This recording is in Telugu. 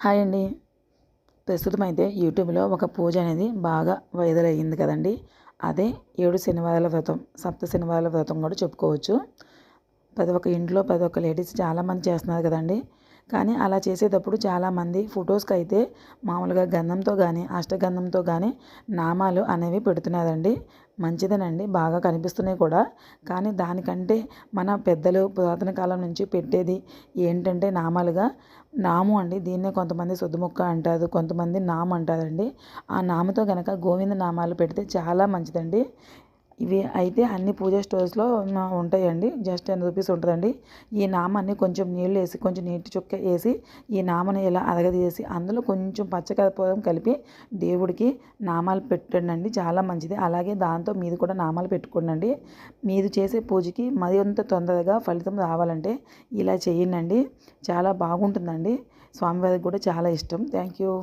హాయ్ అండి. ప్రస్తుతం అయితే యూట్యూబ్లో ఒక పూజ అనేది బాగా వైరల్ అయ్యింది కదండి. అదే 7 శనివారాల వ్రతం, సప్త శనివారాల వ్రతం కూడా చెప్పుకోవచ్చు. ప్రతి ఒక్క ఇంట్లో ప్రతి ఒక్క లేడీస్ చాలామంది చేస్తున్నారు కదండి. కానీ అలా చేసేటప్పుడు చాలామంది ఫొటోస్కి అయితే మామూలుగా గంధంతో కానీ అష్టగంధంతో కానీ నామాలు అనేవి పెడుతున్నారండి. మంచిదేనండి, బాగా కనిపిస్తున్నాయి కూడా. కానీ దానికంటే మన పెద్దలు పురాతన కాలం నుంచి పెట్టేది ఏంటంటే నామాలుగా నాము అండి. దీన్నే కొంతమంది సొద్దుముక్క అంటారు, కొంతమంది నాము అంటారండి. ఆ నాముతో కనుక గోవింద నామాలు పెడితే చాలా మంచిదండి. ఇవి అయితే అన్ని పూజ స్టోర్స్లో ఉంటాయండి. జస్ట్ 10 రూపీస్ ఉంటుందండి. ఈ నామాన్ని కొంచెం నీళ్ళు వేసి, కొంచెం నీటి చుక్క వేసి, ఈ నామని ఇలా అరగదీసి అందులో కొంచెం పచ్చకర్పూరం కలిపి దేవుడికి నామాలు పెట్టండి, చాలా మంచిది. అలాగే దాంతో మీరు కూడా నామాలు పెట్టుకోండి. మీరు చేసే పూజకి మరింత తొందరగా ఫలితం రావాలంటే ఇలా చేయండి. చాలా బాగుంటుందండి. స్వామివారికి కూడా చాలా ఇష్టం. Thank you.